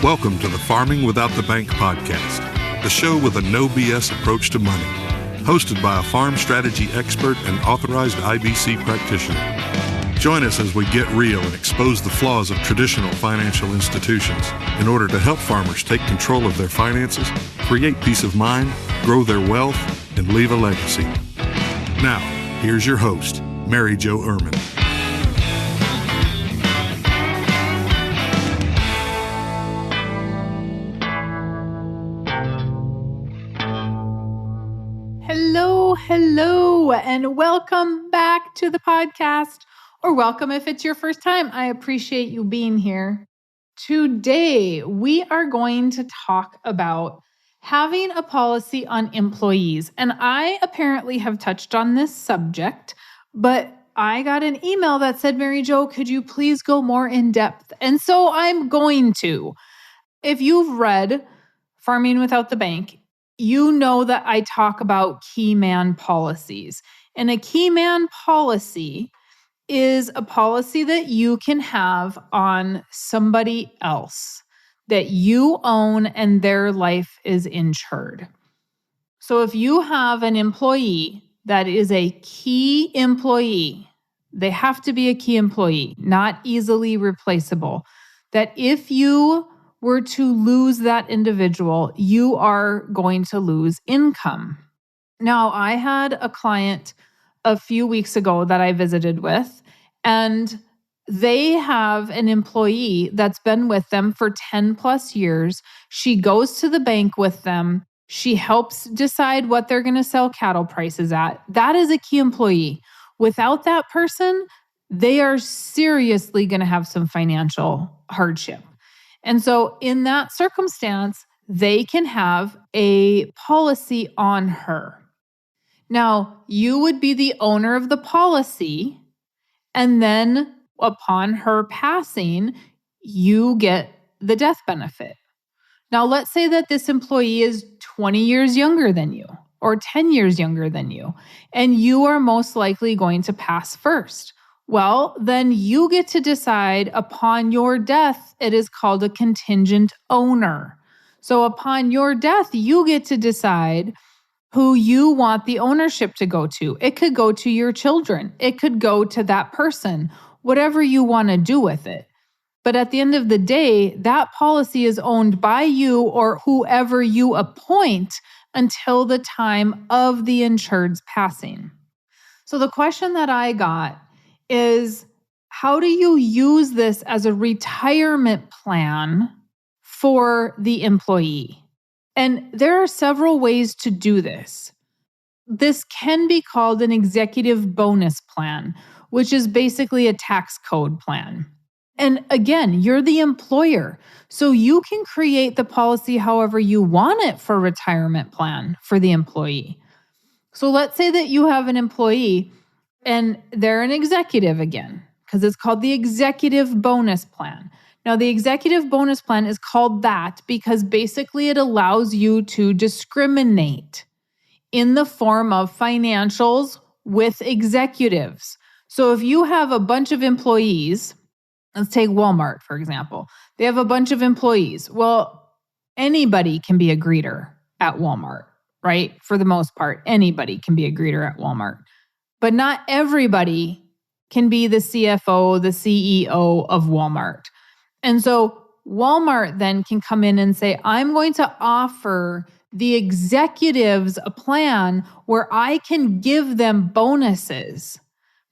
Welcome to the Farming Without the Bank podcast, the show with a no BS approach to money, hosted by a farm strategy expert and authorized IBC practitioner. Join us as we get real and expose the flaws of traditional financial institutions in order to help farmers take control of their finances, create peace of mind, grow their wealth, and leave a legacy. Now, here's your host, Mary Jo Irmen. Hello, and welcome back to the podcast, or welcome if it's your first time. I appreciate you being here. Today, we are going to talk about having a policy on employees. And I apparently have touched on this subject, but I got an email that said, Mary Jo, could you please go more in depth? And so I'm going to. If you've read Farming Without the Bank, you know that I talk about key man policies. And a key man policy is a policy that you can have on somebody else that you own and their life is insured. So if you have an employee that is a key employee, they have to be a key employee, not easily replaceable, that if you were to lose that individual, you are going to lose income. Now, I had a client a few weeks ago that I visited with, and they have an employee that's been with them for 10 plus years. She goes to the bank with them. She helps decide what they're going to sell cattle prices at. That is a key employee. Without that person, they are seriously going to have some financial hardship. And so in that circumstance, they can have a policy on her. Now, you would be the owner of the policy, and then upon her passing, you get the death benefit. Now, let's say that this employee is 20 years younger than you or 10 years younger than you, and you are most likely going to pass first. Well, then you get to decide upon your death. It is called a contingent owner. So upon your death, you get to decide who you want the ownership to go to. It could go to your children. It could go to that person, whatever you want to do with it. But at the end of the day, that policy is owned by you or whoever you appoint until the time of the insured's passing. So the question that I got is, how do you use this as a retirement plan for the employee? And there are several ways to do this. This can be called an executive bonus plan, which is basically a tax code plan. And again, you're the employer, so you can create the policy however you want it for retirement plan for the employee. So let's say that you have an employee and they're an executive again, because it's called the executive bonus plan. Now, the executive bonus plan is called that because basically it allows you to discriminate in the form of financials with executives. So if you have a bunch of employees, let's take Walmart, for example. They have a bunch of employees. Well, anybody can be a greeter at Walmart, right? For the most part, anybody can be a greeter at Walmart. But not everybody can be the CFO, the CEO of Walmart. And so Walmart then can come in and say, I'm going to offer the executives a plan where I can give them bonuses.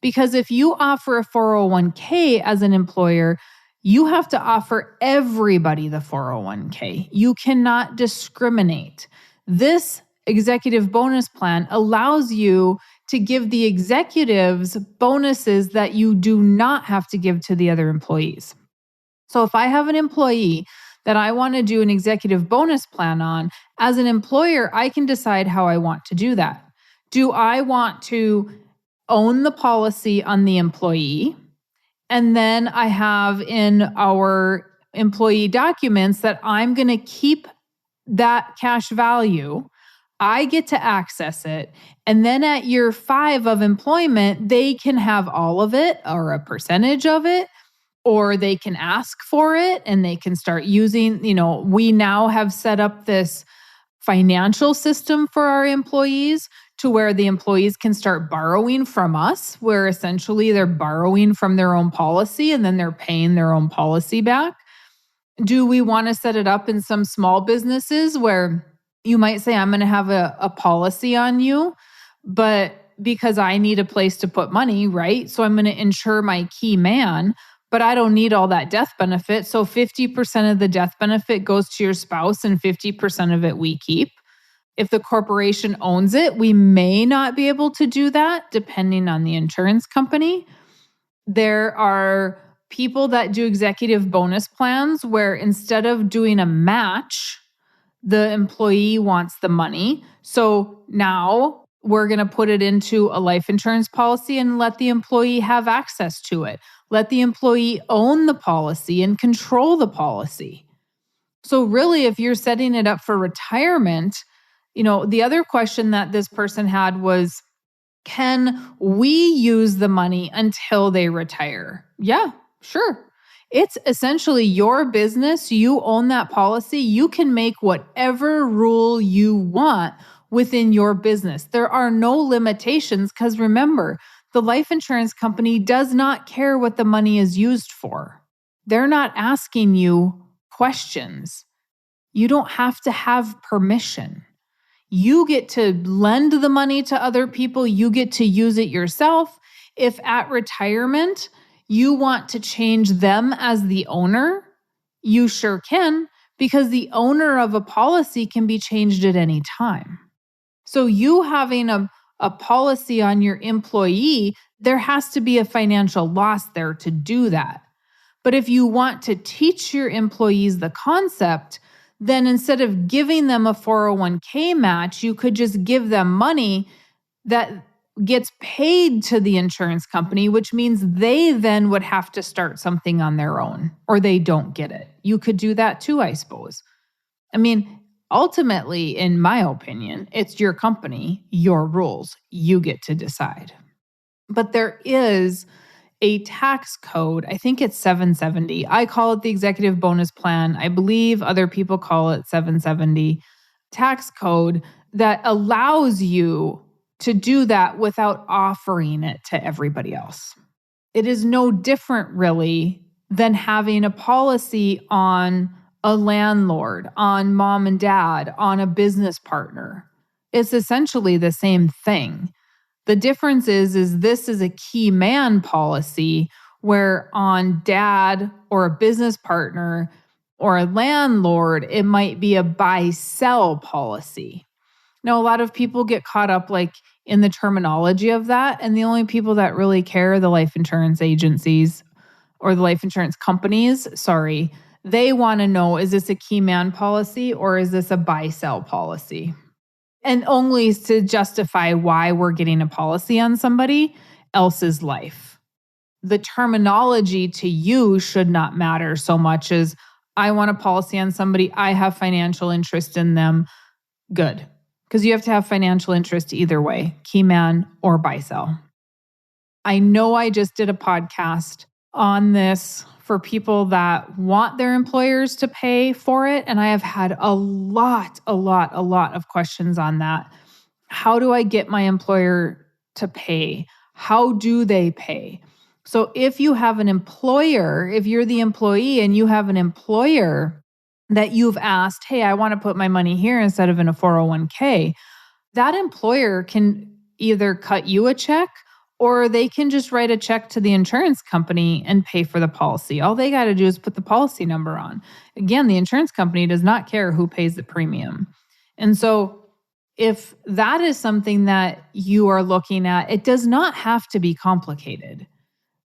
Because if you offer a 401k as an employer, you have to offer everybody the 401k. You cannot discriminate. This executive bonus plan allows you to give the executives bonuses that you do not have to give to the other employees. So if I have an employee that I want to do an executive bonus plan on, as an employer, I can decide how I want to do that. Do I want to own the policy on the employee? And then I have in our employee documents that I'm going to keep that cash value. I get to access it. And then at year 5 of employment, they can have all of it or a percentage of it, or they can ask for it and they can start using, we now have set up this financial system for our employees to where the employees can start borrowing from us, where essentially they're borrowing from their own policy and then they're paying their own policy back. Do we want to set it up in some small businesses where you might say, I'm going to have a policy on you, but because I need a place to put money, right? So I'm going to insure my key man, but I don't need all that death benefit. So 50% of the death benefit goes to your spouse and 50% of it we keep. If the corporation owns it, we may not be able to do that depending on the insurance company. There are people that do executive bonus plans where instead of doing a match, the employee wants the money. So now we're going to put it into a life insurance policy and let the employee have access to it. Let the employee own the policy and control the policy. So really, if you're setting it up for retirement, the other question that this person had was, can we use the money until they retire? Yeah, sure. It's essentially your business. You own that policy. You can make whatever rule you want within your business. There are no limitations because remember, the life insurance company does not care what the money is used for. They're not asking you questions. You don't have to have permission. You get to lend the money to other people. You get to use it yourself. If at retirement, you want to change them as the owner, you sure can, because the owner of a policy can be changed at any time. So you having a policy on your employee, there has to be a financial loss there to do that. But if you want to teach your employees the concept, then instead of giving them a 401k match, you could just give them money that gets paid to the insurance company, which means they then would have to start something on their own or they don't get it. You could do that too, I suppose. I mean, ultimately, in my opinion, it's your company, your rules. You get to decide. But there is a tax code. I think it's 770. I call it the executive bonus plan. I believe other people call it 770 tax code that allows you to do that without offering it to everybody else. It is no different really than having a policy on a landlord, on mom and dad, on a business partner. It's essentially the same thing. The difference is this is a key man policy where on dad or a business partner or a landlord, it might be a buy-sell policy. Now, a lot of people get caught up in the terminology of that, and the only people that really care are the life insurance agencies or the life insurance companies. Sorry, they want to know, is this a key man policy or is this a buy-sell policy? And only to justify why we're getting a policy on somebody else's life. The terminology to you should not matter so much as I want a policy on somebody, I have financial interest in them. Good. Because you have to have financial interest either way, key man or buy-sell. I know I just did a podcast on this for people that want their employers to pay for it. And I have had a lot of questions on that. How do I get my employer to pay? How do they pay? So if you have an employer, if you're the employee and you have an employer that you've asked, hey, I want to put my money here instead of in a 401k, that employer can either cut you a check or they can just write a check to the insurance company and pay for the policy. All they got to do is put the policy number on. Again, the insurance company does not care who pays the premium. And so if that is something that you are looking at, it does not have to be complicated.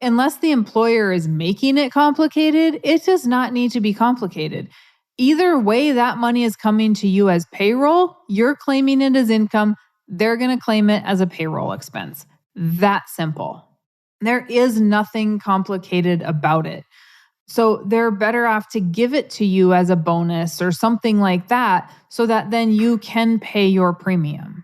Unless the employer is making it complicated, it does not need to be complicated. Either way, that money is coming to you as payroll. You're claiming it as income. They're going to claim it as a payroll expense. That simple. There is nothing complicated about it. So they're better off to give it to you as a bonus or something like that so that then you can pay your premium.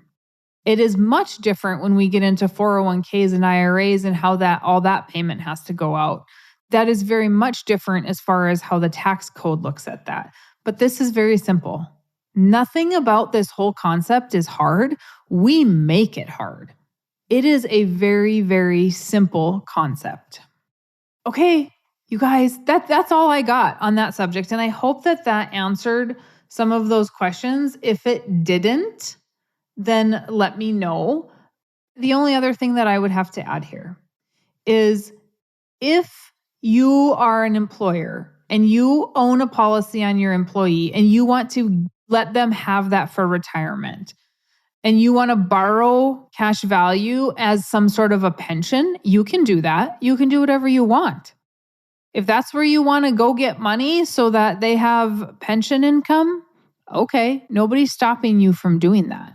It is much different when we get into 401ks and IRAs and how all that payment has to go out. That is very much different as far as how the tax code looks at that. But this is very simple. Nothing about this whole concept is hard. We make it hard. It is a very, very simple concept. Okay, you guys, that's all I got on that subject. And I hope that answered some of those questions. If it didn't, then let me know. The only other thing that I would have to add here is if you are an employer and you own a policy on your employee and you want to let them have that for retirement and you want to borrow cash value as some sort of a pension, you can do that. You can do whatever you want. If that's where you want to go get money so that they have pension income, okay, nobody's stopping you from doing that.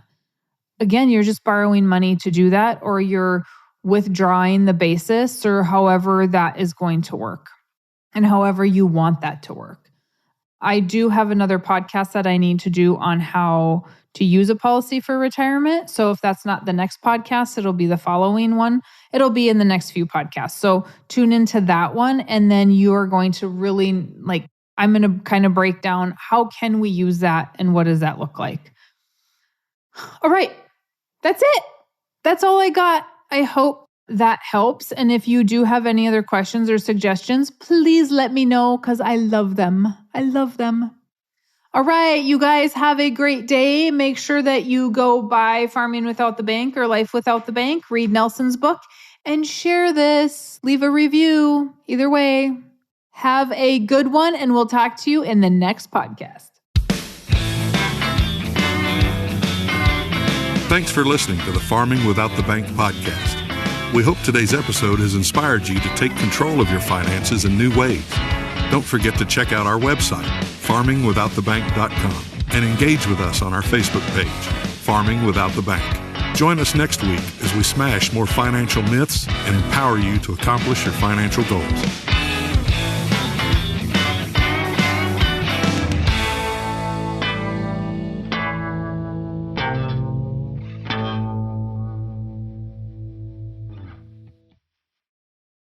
Again, you're just borrowing money to do that, or you're withdrawing the basis, or however that is going to work and however you want that to work. I do have another podcast that I need to do on how to use a policy for retirement. So if that's not the next podcast, it'll be the following one. It'll be in the next few podcasts. So tune into that one. And then you're going to really I'm going to kind of break down how can we use that and what does that look like. All right. That's it. That's all I got. I hope that helps. And if you do have any other questions or suggestions, please let me know because I love them. I love them. All right, you guys have a great day. Make sure that you go buy Farming Without the Bank or Life Without the Bank. Read Nelson's book and share this. Leave a review. Either way, have a good one, and we'll talk to you in the next podcast. Thanks for listening to the Farming Without the Bank podcast. We hope today's episode has inspired you to take control of your finances in new ways. Don't forget to check out our website, farmingwithoutthebank.com, and engage with us on our Facebook page, Farming Without the Bank. Join us next week as we smash more financial myths and empower you to accomplish your financial goals.